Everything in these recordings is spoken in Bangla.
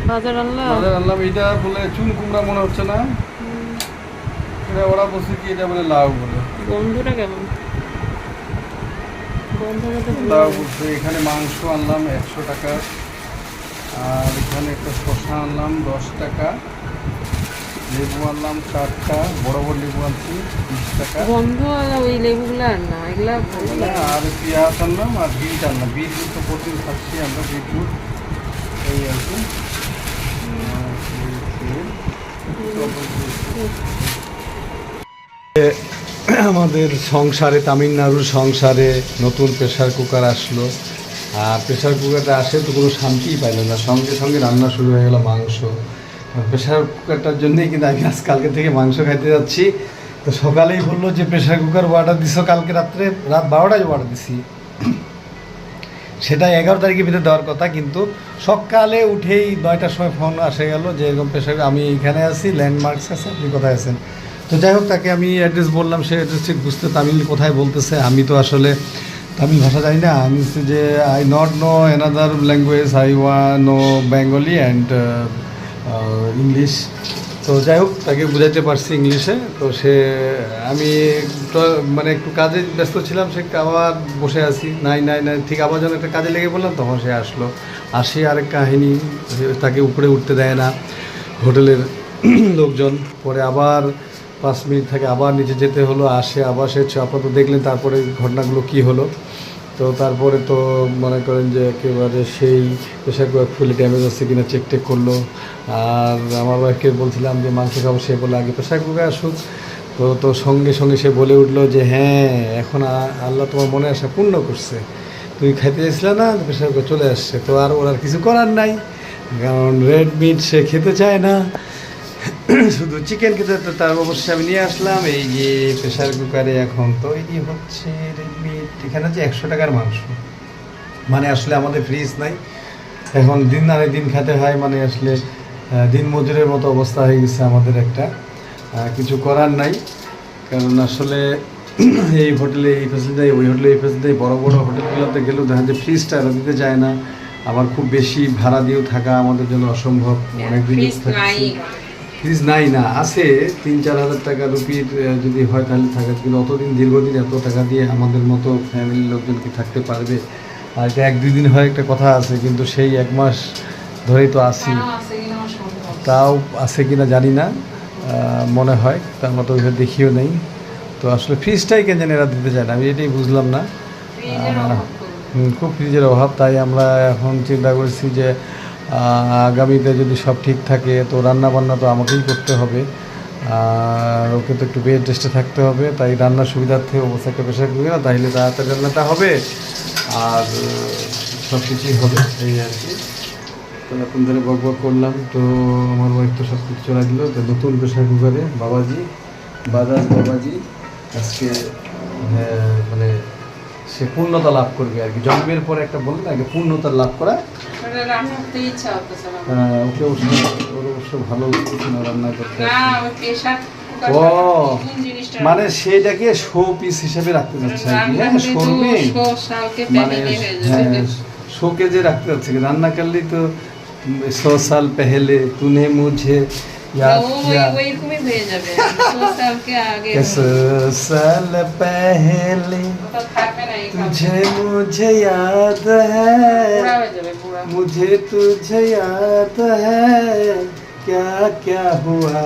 বাজার আনলাম। বাজার আনলাম। এটা বলে চুন কুমড়া মনে হচ্ছে না, এটা ওরা বলছে কি এটা বলে লাউ বলে। গন্ধটা কেমন? গন্ধটা তো লাউ বলছে। এখানে মাংস আনলাম 100 টাকা, আর এখানে একটা শসা আনলাম 10 টাকা, লেবু আনলাম 4টা, বড় বড় লেবু আনছি 20 টাকা। গন্ধ ওই লেবুগুলো আর না, এগুলা ভালো লাগে। আর পেঁয়াজ আনলাম, আর বিট আনলাম। বিট তো প্রতিদিন খাচ্ছি আমরা, বিটরুট এই আর কি। আমাদের সংসারে, তামিলনাড়ুর সংসারে নতুন প্রেশার কুকার আসলো। আর প্রেশার কুকারটা আসে তো কোনো শান্তিই পাইল না, সঙ্গে সঙ্গে রান্না শুরু হয়ে গেল মাংস। প্রেশার কুকারটার জন্যই কিন্তু আমি কালকে থেকে মাংস খাইতে যাচ্ছি। তো সকালেই বললো যে প্রেশার কুকার অর্ডার দিছো কালকে রাত্রে, রাত 12টায় অর্ডার দিছি। সেটা 11 তারিখের ভিতরে দেওয়ার কথা, কিন্তু সকালে উঠেই 9টার সময় ফোন আসে গেল যে এরকম প্রেশার, আমি এখানে আছি, ল্যান্ডমার্কস আছে, আপনি কোথায় আছেন। তো যাই হোক, তাকে আমি অ্যাড্রেস বললাম, সে অ্যাড্রেস ঠিক বুঝতে তামিল কোথায় বলতেছে, আমি তো আসলে তামিল ভাষা জানি না। আমি বলছি যে I not know another language, I know Bengali and English. তো যাই হোক, তাকে বুঝাইতে পারছি ইংলিশে। তো সে, আমি মানে একটু কাজে ব্যস্ত ছিলাম, সে আবার বসে আছি, নাই নাই নাই, ঠিক আবার যখন একটা কাজে লেগে পড়লাম তখন সে আসলো। আসি আরেক কাহিনী, তাকে উপরে উঠতে দেয় না হোটেলের লোকজন। পরে আবার 5 মিনিট থেকে আবার নিচে যেতে হলো, আসে আবার সে, আপনারা তো দেখলেন তারপরে ঘটনাগুলো কী হলো। তো তারপরে তো মনে করেন যে একেবারে সেই প্রেশার কুকার ফুলে ড্যামেজ হচ্ছে কিনা চেক টেক করলো। আর আমার ওয়াইফকে বলছিলাম যে মাংস খাবো, সে বলে আগে প্রেশার কুকার আসুক। তো সঙ্গে সঙ্গে সে বলে উঠলো যে হ্যাঁ, এখন আল্লাহ তোমার মনে আশা পূর্ণ করছে, তুমি খাইতে চাইছিলে না, প্রেশার কুকার চলে আসছে। তো আর ওর আর কিছু করার নাই, কারণ রেড মিট সে খেতে চায় না, শুধু চিকেন খেতে। তো তার অবশ্যই আমি নিয়ে আসলাম এই যে প্রেশার কুকারে এখন তৈরি হচ্ছে রেড মিট। এখানে হচ্ছে 100 টাকার মাংস, মানে আসলে আমাদের ফ্রিজ নাই, এখন দিন আনে দিন খেতে হয়, মানে আসলে দিন মজুরের মতো অবস্থা হয়ে গেছে আমাদের একটা। কিছু করার নাই, কারণ আসলে এই হোটেলে এই ফেসিলিটি, ওই হোটেলে এই ফেসিলিটি, বড় বড় হোটেলগুলোতে গেলেও দেখা যায় ফ্রিজটা এরা দিতে যায় না। আবার খুব বেশি ভাড়া দিয়েও থাকা আমাদের জন্য অসম্ভব। অনেক দিন ফ্রিজ নাই না, আছে 3-4 হাজার টাকা রুপির যদি হয় তাহলে থাকে, কিন্তু অতদিন দীর্ঘদিন এত টাকা দিয়ে আমাদের মতো ফ্যামিলির লোকজন কি থাকতে পারবে? আর এটা 1-2 দিন হয় একটা কথা আছে, কিন্তু সেই 1 মাস ধরেই তো আসি, তাও আছে কিনা জানি না, মনে হয় তা আমরা তো ওইভাবে দেখিও নেই। তো আসলে ফ্রিজটাই কেন জানি এরা দিতে চায় না, আমি এটাই বুঝলাম না। খুব ফ্রিজের অভাব। তাই আমরা এখন চিন্তা করছি যে আগামীতে যদি সব ঠিক থাকে তো রান্না বান্না তো আমাকেই করতে হবে, আর ওকে তো একটু বেড রেস্টে থাকতে হবে। তাই রান্নার সুবিধার্থে অবস্থাকে প্রেশার কুকার না, তাইলে তাড়াতাড়ি রান্নাটা হবে আর সব কিছুই হবে, এই আর কি। তো এখন ধরে বক বক করলাম, তো আমার ওয়াইফ তো সব কিছু চলে দিল। তো নতুন প্রেশার কুকারে বাজাজ বাবাজি আজকে মানে সে পূর্ণতা লাভ করবে আর কি। জন্মের পরে একটা বললেন আগে পূর্ণতা লাভ করা, ওকে অবশ্য ভালো রান্না করতে। ও মানে সেটাকে শো পিস হিসেবে রাখতে যাচ্ছে আর কি। হ্যাঁ, শোরুমে মানে হ্যাঁ শোকে যে রাখতে যাচ্ছে, রান্না করলেই তো 100 साल पहले तूने मुझे याद किया, 100 साल पहले तुझे मुझे याद है, मुझे तुझे याद है, क्या क्या हुआ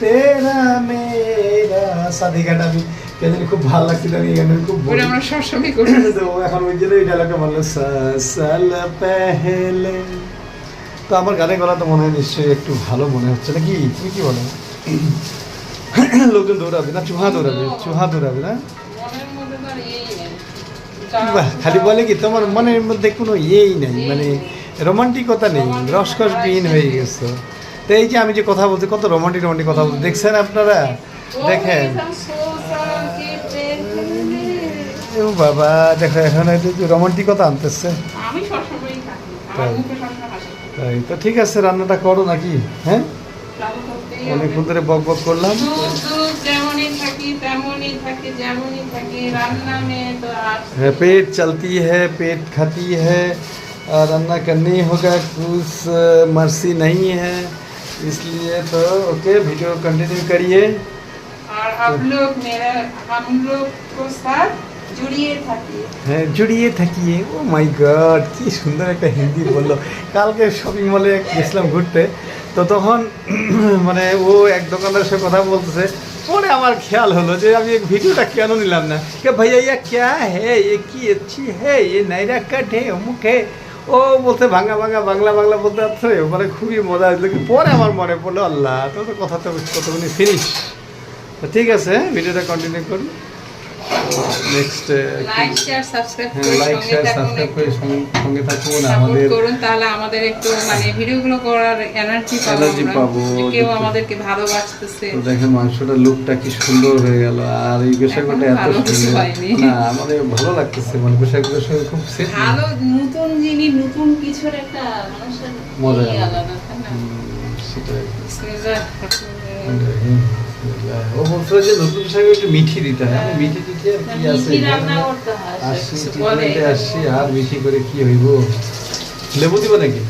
तेरा मेरा। সাথী গানটা আমি কেন খুব ভালো লাগছিল, আমি এই গানটা খুব বলি, আমরা সবসময় করি। তো এখন ওই জন্য এই ডায়লগটা বললো 100 साल पहले। তো আমার গানের গলা তো মনে হয় নিশ্চয়ই একটু ভালো মনে হচ্ছে নাকি, তুমি কি বলো? লোকজন দৌড়াবে না, চুহা দৌড়াবে না, খালি বলে কি তোমার মনের মধ্যে কোনো ইয়েই নেই, মানে রোমান্টিকতা নেই, রসকসবিহীন হয়ে গেছে। তো এই যে আমি যে কথা বলছি, কত রোমান্টিক কথা বলছি, দেখছেন আপনারা? দেখেন ও বাবা, দেখো এখন রোমান্টিকতা আনতেছে। তাই তো ঠিক আছে, রান্নাটা করো নাকি? হ্যাঁ, অনেকক্ষণ ধরে বক বক করলাম। হ্যাঁ, পেট চলতি হ্যাঁ, পেট খাতি হ্যাঁ, रन्ना करनी होगा, कुछ मर्सी नहीं है, इसलिए तो ओके वीडियो कंटिन्यू करिए। और हम लोग को साथ জুড়িয়ে থাকিয়ে। ও মাই গড, কি সুন্দর একটা হিন্দি বললো। কালকে শপিং মলে গেছিলাম ঘুরতে, তো তখন মানে ও এক দোকানদারের সাথে কথা বলতেছে, পরে আমার খেয়াল হলো যে আমি এক ভিডিওটা কেন নিলাম না, কে ভাইয়া ইয়া ক্যা হে, এ কি अच्छी है, ये নাইরা কাট হে, অমুক হে। ও বলতে ভাঙা ভাঙা বাংলা বাংলা বলতে আসছে, মানে খুবই মজা হয়েছিল। কিন্তু পরে আমার মনে পড়লো, আল্লাহ তো তো কথা তো কতক্ষণই ফিনিশ। তো ঠিক আছে, ভিডিওটা কন্টিনিউ করুন। Next like share subscribe like share subscribe করে সঙ্গে থাকুন, আমাদের করুন, তাহলে আমাদের একটু মানে ভিডিওগুলো করার এনার্জি পাবো। কেউ আমাদেরকে ভালোবাসতেছে। তো দেখেন মাংসটার লুকটা কি সুন্দর হয়ে গেল, আর এই পোশাকটা এত সুন্দর না, আমাদের ভালো লাগতেছে, মানে পোশাকগুলোর সঙ্গে খুব সেট। ভালো নতুন জিনিস, নতুন কিছুর একটা মানুষের মজা আলাদা, তাই না? সেটাই। বিসমিল্লাহ। ও বলছিল যে নতুন পোশাকে একটু মিঠি দিতে হয়, আমি মিঠি দিতে আর কি আছে, মিষ্টি রান্না করতে হয়, আসছি কিছু বলে। টিফিনেতে আসছি, আর মিঠি করে কি হইব? লেবু দিব নাকি?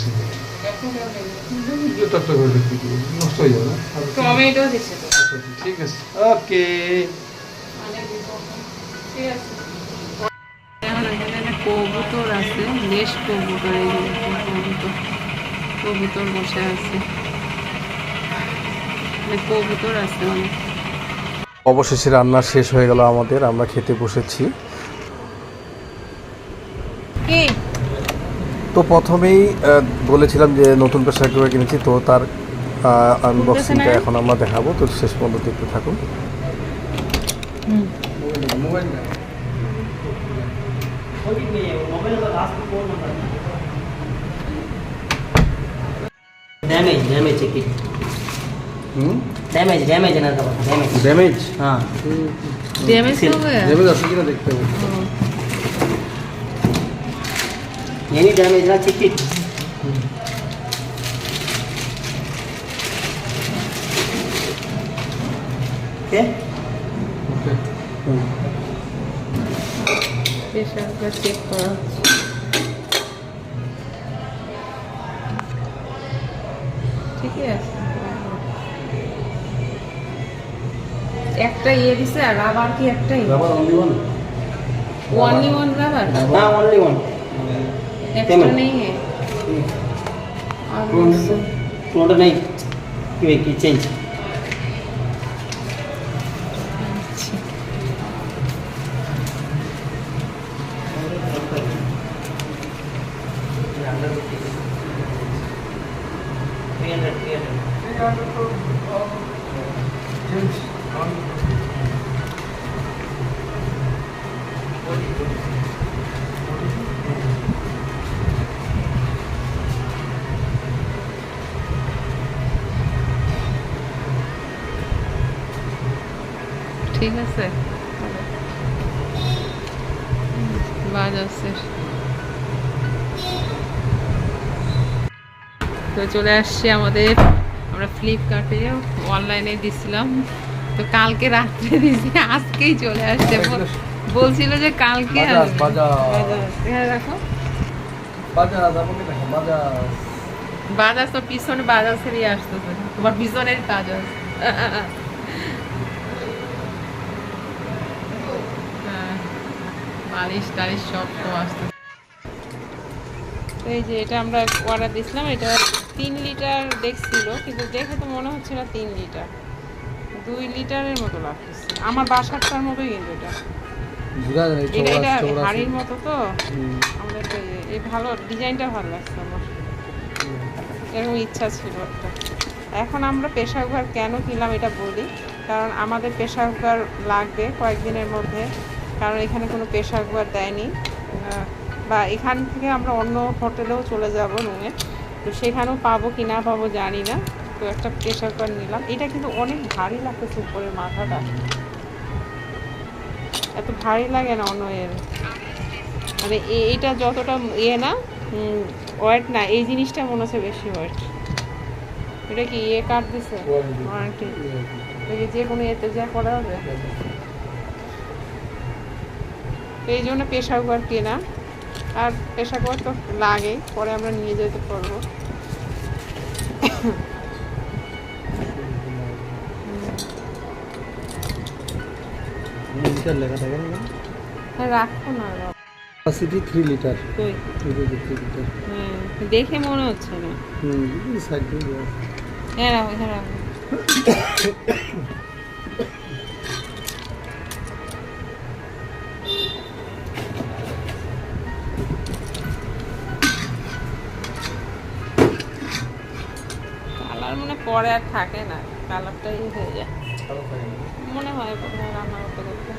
টকটক করে একটু দিব, নষ্ট হয়ে যাবে না? টমেটো দিছে তো। আচ্ছা, ঠিক আছে, ওকে। ঠিক আছে। এখন এখানে একটা কবুতর আছে, দেশ কবুতর, এই যে কবুতর বসে আছে, কবুতর আছে অনেক। অবশেষে রান্না শেষ হয়ে গেল আমাদের, আমরা খেতে বসেছি। কি তো প্রথমেই বলেছিলাম যে নতুন প্রেসার কুকার কিনেছি, তো তার আনবক্সিংটা এখন আমরা দেখাবো, তো শেষ পর্যন্ত দেখতে থাকুন। डैमेज है कि डैमेज है ना का ড্যামেজ हाँ ড্যামেজ हो गया? ড্যামেজ আছে কিনা দেখতে হবে। यानी डैमेज ना चिकिट ओके প্রেশার কুকার চেক করা হচ্ছে। ঠিকই আছে, একটা ইয়ে দিছে, আর রাবার কি একটাই? Rubber only one, only one rubber, हाँ ओनली वन एक्स्ट्रा नहीं है? और फ्लोटर नहीं कि चेंज ঠিক আছে, বাজাজের। তো চলে আসছে আমাদের, আমরা ফ্লিপকার্টে অনলাইনে দিছিলাম, তো কালকে রাত্রে দিয়েছি, আজকেই চলে আসছে। বলছিল যে কালকে বাজাজ, আসবে। বাজাজ। হ্যাঁ রাখো, বাজাজ আমাকে দেখো, বাজাজ। বাজাজ তো পিছনে বাজাজেরই আসতেছে, তোমার পিছনের বাজাজ। মালিশ টালিশ সব তো আসতেছে। এই যে এটা আমরা অর্ডার দিয়েছিলাম, এটা 3 লিটার দেখছিল, কিন্তু দেখে তো মনে হচ্ছে না 3 লিটার, 2 লিটারের মতো লাগতেছে। আমার বাসাটার মতোই, কিন্তু এটা হাড়ির মতো, তো আমাদের তো এই ভালো ডিজাইনটা ভালো লাগছে আমার, এরকম ইচ্ছা ছিল একটা। এখন আমরা প্রেসার কুকার কেন কিনলাম এটা বলি, কারণ আমাদের প্রেসার কুকার লাগবে কয়েকদিনের মধ্যে, কারণ এখানে কোনো প্রেসার কুকার দেয়নি, বা এখান থেকে আমরা অন্য হোটেলেও চলে যাব রুমে, তো সেখানেও পাবো কি না পাবো জানি না। তো একটা প্রেসার কুকার নিলাম, এটা কিন্তু অনেক ভারী লাগতেছে, উপরের মাথাটা এত ভারী লাগে না অন্য এর, মানে এইটা যতটা ইয়ে না ওয়েট না, এই জিনিসটা মনে হচ্ছে বেশি ওয়েট। এটা কি ইয়ে কার্ড দিছে ওয়ারেন্টি, যে কোনো এতে যা করা হবে, এই জন্য প্রেসার কুকার কেনা। আর প্রেশার কুকার তো লাগে, পরে আমরা নিয়ে যেতে পারবো। লিটার লেখা থাকে না? হ্যাঁ রাখো না, ক্যাপাসিটি 3 লিটার। কই 3 লিটার। হ্যাঁ দেখে মনে হচ্ছে না। সাইড দিয়ে হ্যাঁ রাখো, হ্যাঁ রাখো। কালার মানে পরে আর থাকে না, কালারটাই হয়ে যায় মনে হয় কোথাও রান্না করতে করতে।